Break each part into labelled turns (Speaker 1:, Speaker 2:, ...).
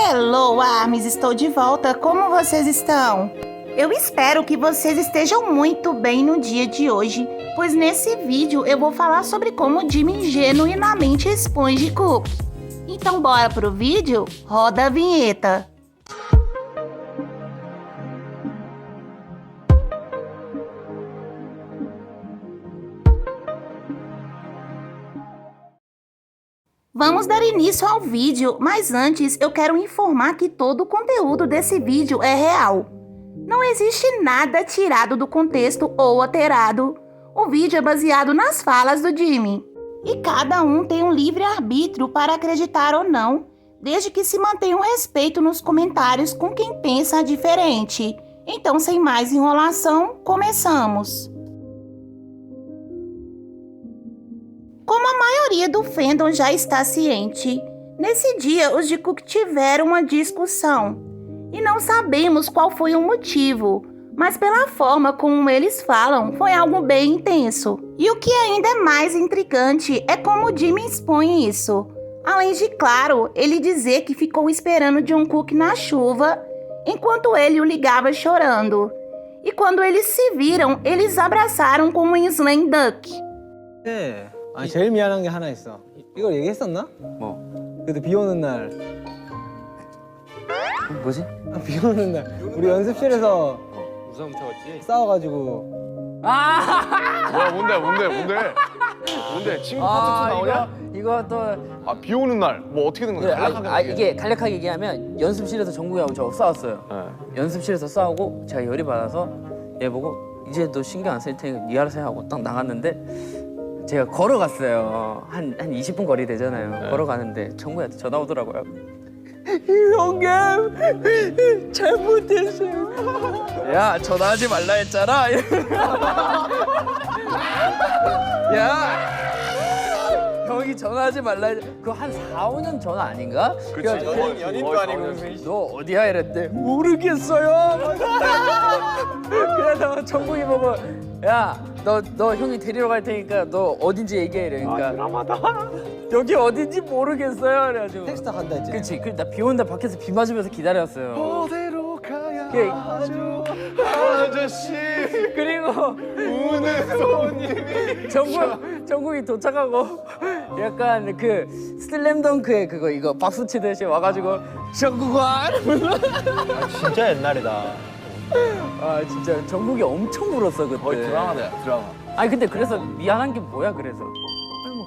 Speaker 1: Hello, Armes, estou de volta. Como vocês estão? Eu espero que vocês estejam muito bem no dia de hoje, pois nesse vídeo eu vou falar sobre como Jimmy genuinamente expõe Jikook. Então bora pro vídeo? Roda a vinheta. Vamos dar início ao vídeo, mas antes eu quero informar que todo o conteúdo desse vídeo é real. Não existe nada tirado do contexto ou alterado. O vídeo é baseado nas falas do Jimmy. E cada um tem um livre-arbítrio para acreditar ou não, desde que se mantenha um respeito nos comentários com quem pensa diferente. Então, sem mais enrolação, começamos. Como a maioria do fandom já está ciente, nesse dia os Jikook tiveram uma discussão. E não sabemos qual foi o motivo, mas pela forma como eles falam, foi algo bem intenso. E o que ainda é mais intrigante é como o Jimmy expõe isso. Além de, claro, ele dizer que ficou esperando Jungkook na chuva, enquanto ele o ligava chorando. E quando eles se viram, eles abraçaram como em Slam Dunk.
Speaker 2: 네. 아니 제일 미안한 게 하나 있어. 이걸 얘기했었나? 뭐? 그래도 비 오는 날.
Speaker 3: 뭐지?
Speaker 2: 비 오는 날 우리 연습실에서
Speaker 4: 우산 훔쳐갔지?
Speaker 2: 싸워가지고.
Speaker 4: 뭐야 뭔데? 친구 파트 2 나오냐?
Speaker 3: 이거 또
Speaker 4: 아 비 오는 날 뭐 어떻게 된 거야? 간략하게 얘기해.
Speaker 3: 이게 간략하게 얘기하면 연습실에서 정국이하고 저 싸웠어요.
Speaker 4: 네.
Speaker 3: 연습실에서 싸우고 제가 열이 받아서 얘 보고 이제 너 신경 안 쓸 테니까 네 알아서 해 하고 딱 나갔는데 제가 걸어갔어요. 한 20분 거리 되잖아요.
Speaker 4: 네.
Speaker 3: 걸어가는데 정국이한테 전화 오더라고요. 형님 잘못했어요. 야 전화하지 말라 했잖아. 야 형이 전화하지 말라 했. 그거 한 4, 5년 전 아닌가?
Speaker 4: 그치.
Speaker 2: 연인도 아니고
Speaker 3: 너 어디야 이랬대. 모르겠어요. 그래서 정국이 보고 야 너 형이 데리러 갈 테니까 너 어딘지 얘기해 이러니까
Speaker 4: 드라마다.
Speaker 3: 여기 어딘지 모르겠어요 그래가지고
Speaker 2: 택시 타 간다 했지.
Speaker 3: 그치 그 나 비 온다 밖에서 비 맞으면서 기다렸어요.
Speaker 4: 어디로 가야
Speaker 3: 그-
Speaker 4: 하죠 아저씨
Speaker 3: 그리고
Speaker 4: 우는 손님이
Speaker 3: 정국이 도착하고 약간 그 슬램덩크의 그거 이거 박수 치듯이 와가지고 정국아 이러면서
Speaker 2: 진짜 옛날이다.
Speaker 3: 아 진짜 정국이 엄청 울었어 그때.
Speaker 4: 거의 드라마다 드라마.
Speaker 3: 아니 근데 그래서 미안한 게 뭐야 그래서.
Speaker 2: 아니 뭐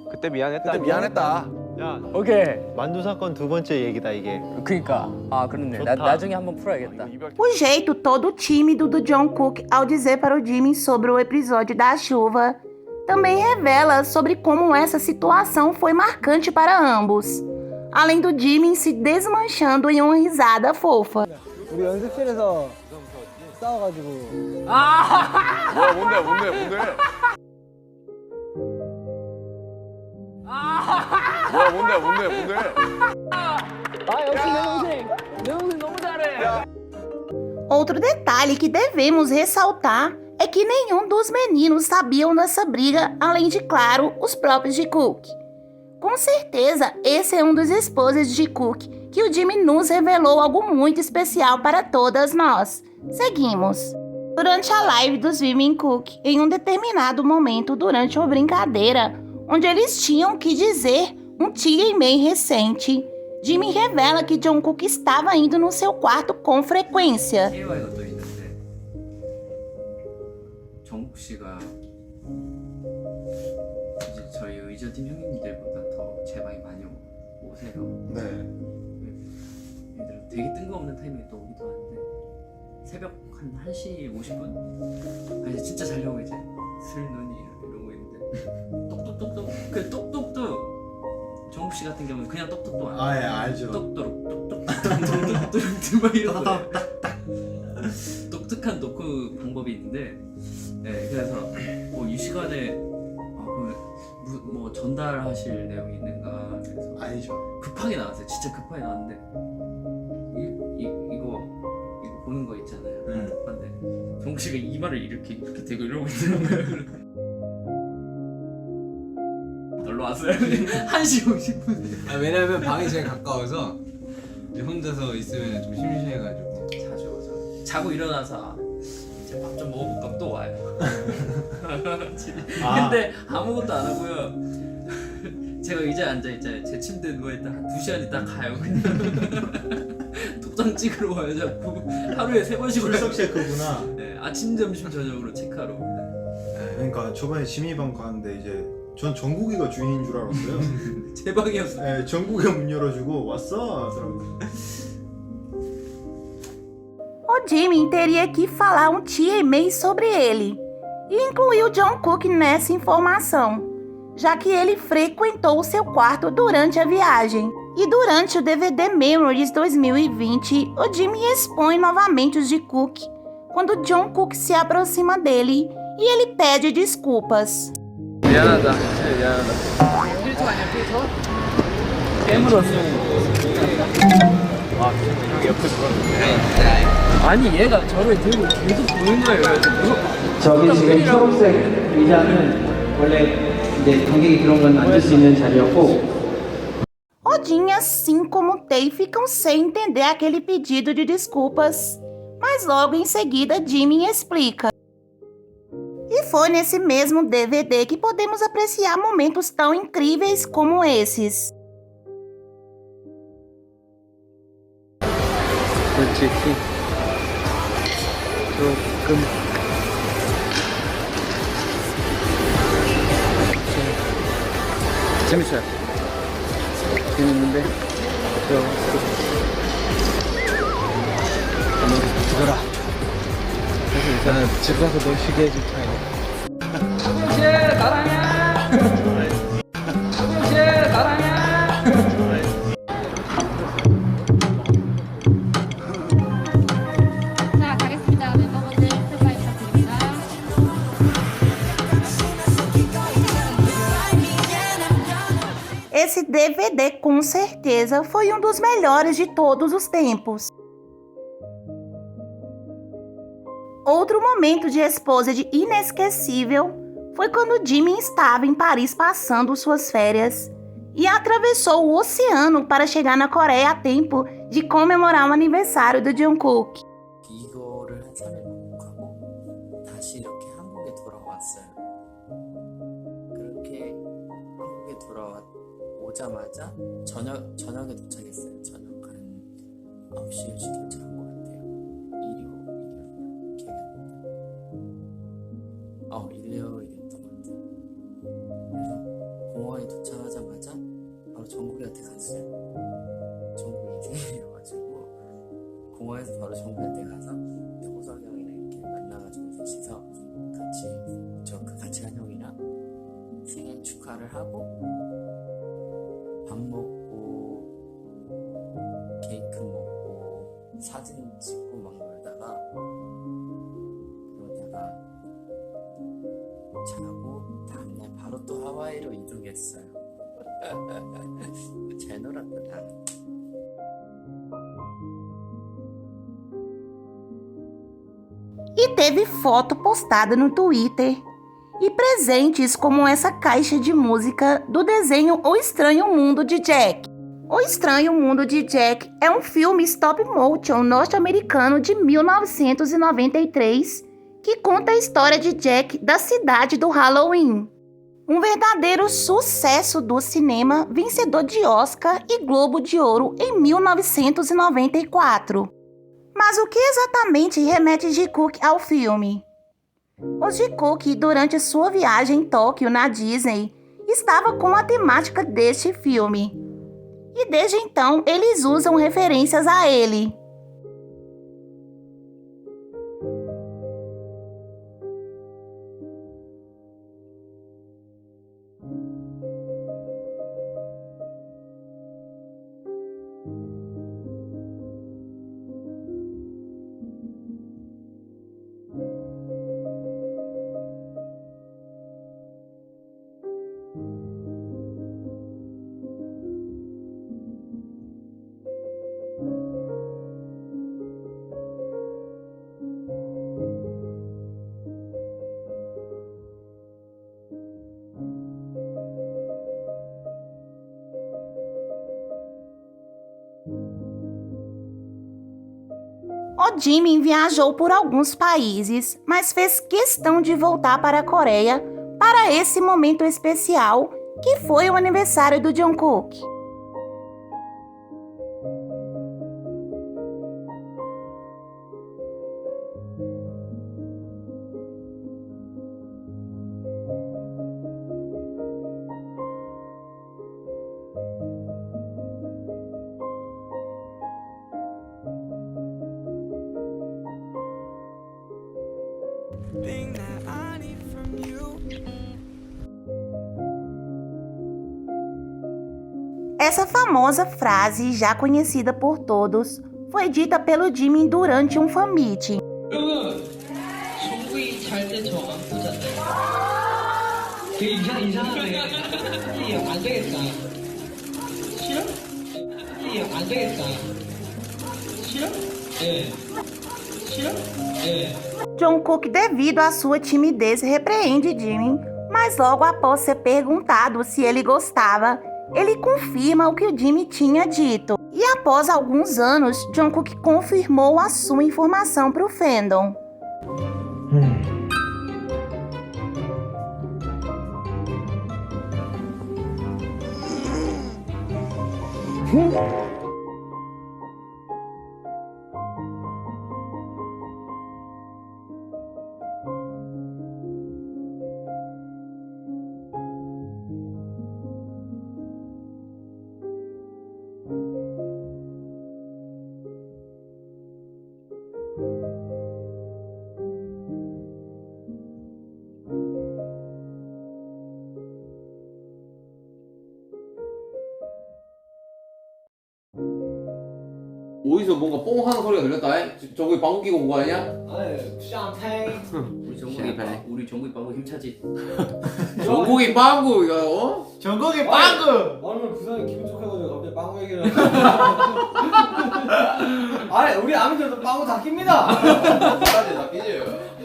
Speaker 4: 그때 미안했다.
Speaker 2: 그때 미안했다.
Speaker 5: 야,
Speaker 3: 오케이.
Speaker 5: 만두 사건 두 번째 얘기다 이게.
Speaker 3: 그니까 아 그렇네.
Speaker 5: 좋다.
Speaker 3: 나중에 한번 풀어야겠다.
Speaker 4: 이별
Speaker 1: O jeito todo tímido do Jungkook ao dizer para o Jimmy sobre o episódio da chuva também revela sobre como essa situação foi marcante para ambos, além do Jimmy se desmanchando em uma risada fofa.
Speaker 2: 우리 연습실에서 싸워가지고.
Speaker 4: 뭐야 뭔데? 뭐야 뭔데?
Speaker 3: 아 역시 내 동생 너무 잘해.
Speaker 1: Outro detalhe que devemos ressaltar é que nenhum dos meninos sabiam dessa briga, além de, claro, os próprios Jikook. Com certeza, esse é um dos esposos de Jikook, que o Jimmy nos revelou algo muito especial para todas nós. Seguimos. Durante a live dos Jungkook, em um determinado momento durante uma brincadeira, onde eles tinham que dizer um TMA recente, Jimmy revela que Jungkook estava indo no seu quarto com frequência.
Speaker 3: KY가 또 있는데 정국 씨가 이제 저희 의전팀 형님들보다 더 제 방에 많이 오세요.
Speaker 2: 네.
Speaker 3: 얘들은 되게 뜬금없는 타이밍에 또 오기도 하는데 새벽 한 1시 50분? 아 이제 진짜 자려고 이제 슬 눈이 이러고 있는데 똑똑똑똑 그 똑똑도 정국 씨 같은 경우는 그냥 똑똑도 안 해요.
Speaker 5: 아 예 알죠.
Speaker 3: 똑똑똑똑똑똑 막 이런 거예요. 독특한 노크 방법이 있는데 네 그래서 뭐 이 시간에 뭐 전달하실 내용이 있는가 그래서
Speaker 5: 아니죠.
Speaker 3: 급하게 나왔어요. 진짜 급하게 나왔는데 이거 보는 거 있잖아요. 근데 정국 씨가 이마를 이렇게 대고 이러고 있는 거예요. 놀러 왔어요. 1시 50분.
Speaker 6: 아, 왜냐면 방이 제일 가까워서 이제 혼자서 있으면 좀 심심해가지고.
Speaker 3: 자주 오죠. 자고 일어나서 이제 밥 좀 먹어볼까 하면 또 와요. 근데 아무것도 안 하고요. 제가 의자에 앉아있잖아요. 제 침대에 누워있다 한 2시간 있다 가요. 그냥 도장 찍으러 와요 자꾸. 하루에 3번씩 올라요.
Speaker 5: 출석 체크구나.
Speaker 3: 네, 아침 점심 저녁으로 체크하러 옵니다.
Speaker 5: 그러니까 저번에 지민이방 갔는데 이제 전 정국이가 주인인 줄 알았어요.
Speaker 3: 제 방이었어요.
Speaker 5: 네, 정국이가 문 열어주고 왔어. 그러면
Speaker 1: O Jimin teria que falar um dia e meio sobre ele e incluiu Jungkook nessa informação, já que ele frequentou o seu quarto durante a viagem. E durante o DVD Memories 2020, o Jimin expõe novamente os Jungkook quando Jungkook se aproxima dele e ele pede desculpas.
Speaker 4: 미안하다. 진짜 미안하다.
Speaker 3: 필터 아니야 필터? 깨물었어.
Speaker 4: 아, 형이 옆에 들었는데.
Speaker 3: 아니 얘가 저를 들고 계속 보는 거예요.
Speaker 7: 저기 지금 초록색 의자는 원래 이제 관객이 그런 건 앉을 수 있는 자리였고
Speaker 1: Odin, assim como Tae, ficam sem entender aquele pedido de desculpas, mas logo em seguida Jimin explica. E foi nesse mesmo DVD que podemos apreciar momentos tão incríveis como esses.
Speaker 2: 솔직히 조금 재밌어요. 재밌는데 조금 한번 죽어라. 사실 나는 집 가서 널 쉬게 해줄 차이네.
Speaker 8: 자, 가겠습니다. 멤버분들 스탠바이 부탁드립니다.
Speaker 1: Esse DVD com certeza foi um dos melhores de todos os tempos. Outro momento de Exposed inesquecível foi quando Jimin estava em Paris passando suas férias e atravessou o oceano para chegar na Coreia a tempo de comemorar o aniversário do Jungkook.
Speaker 3: 이거를 한 3일 반복하고 다시 이렇게 한국에 돌아왔어요. 그렇게 한국에 돌아오자마자 저녁에 도착했어요. 저녁 한 9시 10시 도착한 것 같아요. 일요일 기억이 안 나요. 일요일이었던 것 같아요. 그래서 공항에 도착하자마자 바로 정국이한테 갔어요. 정국이 생일이어가지고 공항에서 바로 정국이한테 가서 호석이 형이랑 이렇게 만나가지고 셋이서 같이 간 형이랑 생일 축하를 하고 밥 먹고 케이크 먹고 사진 찍고 막 놀다가 그러다가 자고 다음날 바로 또 하와이로 이동했어요. 잘 놀았다.
Speaker 1: E teve foto postada no Twitter e presentes como essa caixa de música do desenho O Estranho Mundo de Jack. O Estranho Mundo de Jack é um filme stop motion norte-americano de 1993 que conta a história de Jack da cidade do Halloween. Um verdadeiro sucesso do cinema, vencedor de Oscar e Globo de Ouro em 1994. Mas o que exatamente remete Jungkook ao filme? O Jungkook, durante sua viagem em Tóquio na Disney, estava com a temática deste filme. E desde então, eles usam referências a ele. O Jimin viajou por alguns países, mas fez questão de voltar para a Coreia para esse momento especial, que foi o aniversário do Jungkook. Essa famosa frase, já conhecida por todos, foi dita pelo Jimin durante um fan meeting.
Speaker 7: 여러분, 정국이 잘 때 저 안 보잖아요. 되게 이상하네. 안 되겠다. 싫어? 안 되겠다. 싫어? 네. 싫어? 네.
Speaker 1: Jungkook, devido à sua timidez, repreende Jimin, mas logo após ser perguntado se ele gostava, ele confirma o que o Jimin tinha dito. E após alguns anos, Jungkook confirmou a sua informação para o fandom.
Speaker 9: 어디서 뭔가 뽕 하는 소리가 들렸다. 저기 방귀 끼고 온 거 아니야?
Speaker 3: 우리 정국이 방금 힘차지.
Speaker 9: 전국이 빵구 이거
Speaker 2: 전국이 빵구!
Speaker 6: 오늘 부산이 기분 좋아가지고 갑자기 빵구 얘기를 아니 우리 아미들도 빵구 다 낍니다.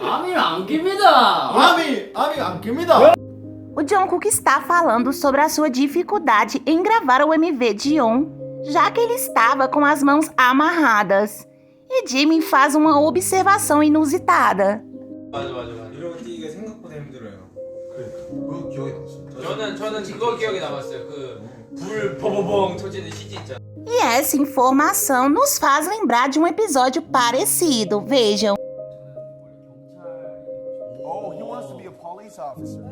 Speaker 3: 아미는 안 깁니다.
Speaker 2: 아미 안 깁니다!
Speaker 1: O Jungkook está falando sobre a sua dificuldade em gravar o MV de On, já que ele estava com as mãos amarradas. E Jimin faz uma observação inusitada.
Speaker 5: 맞아. 이러고 뛰기가 생각보다 힘들어요. 그거 기억이 났어.
Speaker 4: 저는 그거 기억이 남았어요. 그 불 버버벙 터지는 CG 있잖아.
Speaker 1: E essa informação nos faz lembrar de um episódio parecido. Vejam.
Speaker 10: Oh, he wants to be a police officer.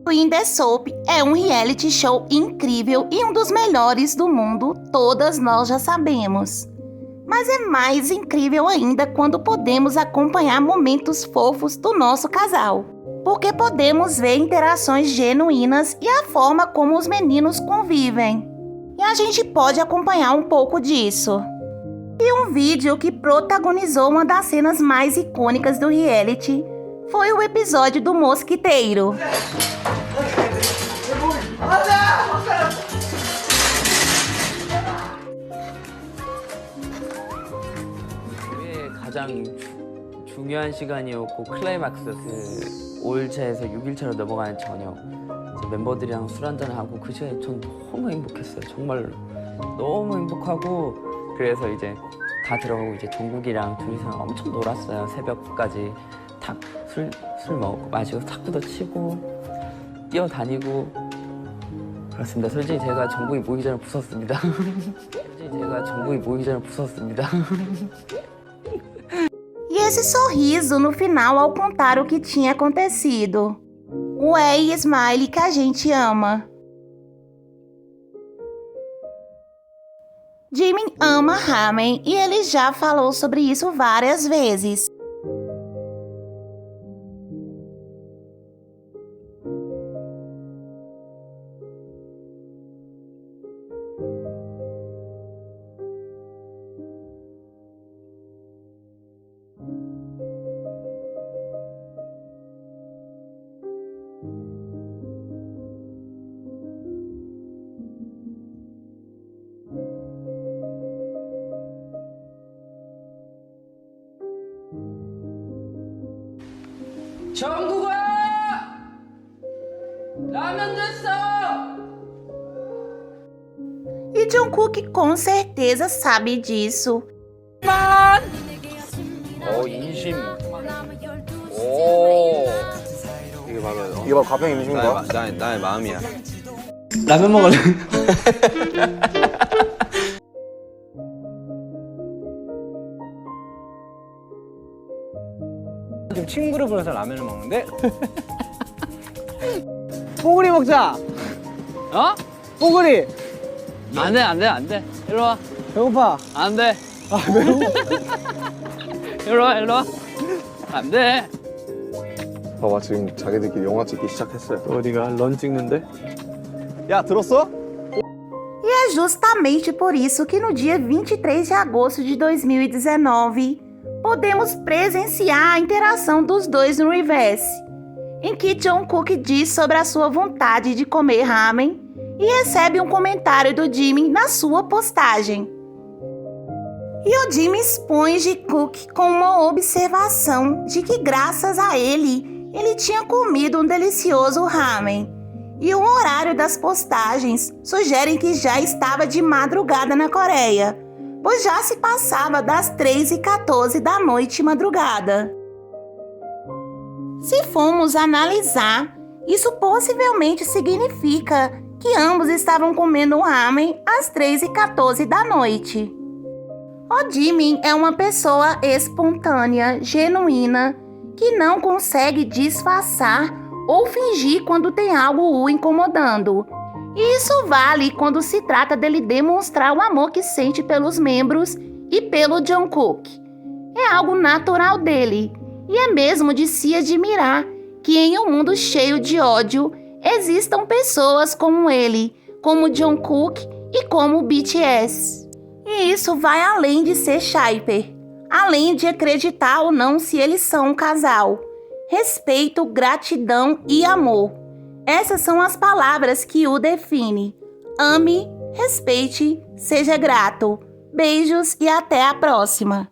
Speaker 1: Queen The Soap é um reality show incrível e um dos melhores do mundo, todas nós já sabemos. Mas é mais incrível ainda quando podemos acompanhar momentos fofos do nosso casal, porque podemos ver interações genuínas e a forma como os meninos convivem. E a gente pode acompanhar um pouco disso. E um vídeo que protagonizou uma das cenas mais icônicas do reality foi o episódio do mosquiteiro.
Speaker 11: 가장 중요한 시간이었고 클라이막스 그 5일차에서 6일차로 넘어가는 저녁 이제 멤버들이랑 술 한잔하고 그 시간에 전 너무 행복했어요. 정말 너무 행복하고 그래서 이제 다 들어가고 이제 종국이랑 둘이서 엄청 놀았어요. 새벽까지 탁 술 마시고 탁구도 치고 뛰어다니고 그렇습니다. 솔직히 제가 종국이 모이기 전에 부쉈습니다.
Speaker 1: E esse sorriso no final ao contar o que tinha acontecido. O Smiley que a gente ama. Jimin ama ramen e ele já falou sobre isso várias vezes.
Speaker 11: 정국아! 라면 됐어!
Speaker 1: E Jungkook com certeza sabe disso.
Speaker 2: 인심. 오. 이게 바로 가평 인심인가? 나의 마음이야.
Speaker 7: 라면 먹을래?
Speaker 2: 지금 친구를 불러서 라면을 먹는데 뽀글이 먹자.
Speaker 11: 어?
Speaker 2: 뽀글이.
Speaker 11: 안돼 일로 와.
Speaker 2: 배고파.
Speaker 11: 안돼. 일로 와. 안돼.
Speaker 5: 봐봐 지금 자기들끼리 영화 찍기 시작했어요.
Speaker 2: 어디가 런 찍는데? 야 들었어?
Speaker 1: E é justamente por isso que no dia 23 de agosto de 2019, podemos presenciar a interação dos dois no Reverse, em que Jungkook diz sobre a sua vontade de comer ramen e recebe um comentário do Jimin na sua postagem. E o Jimin expõe Jungkook com uma observação de que graças a ele tinha comido um delicioso ramen. E o horário das postagens sugerem que já estava de madrugada na Coreia, pois já se passava das 3h14 da noite madrugada. Se formos analisar, isso possivelmente significa que ambos estavam comendo ramen às 3h14 da noite. O Jimin é uma pessoa espontânea, genuína, que não consegue disfarçar ou fingir quando tem algo o incomodando. E isso vale quando se trata dele demonstrar o amor que sente pelos membros e pelo Jungkook. É algo natural dele, e é mesmo de se admirar que em um mundo cheio de ódio existam pessoas como ele, como Jungkook e como o BTS. E isso vai além de ser Hyper, além de acreditar ou não se eles são um casal. Respeito, gratidão e amor. Essas são as palavras que o definem. Ame, respeite, seja grato. Beijos e até a próxima.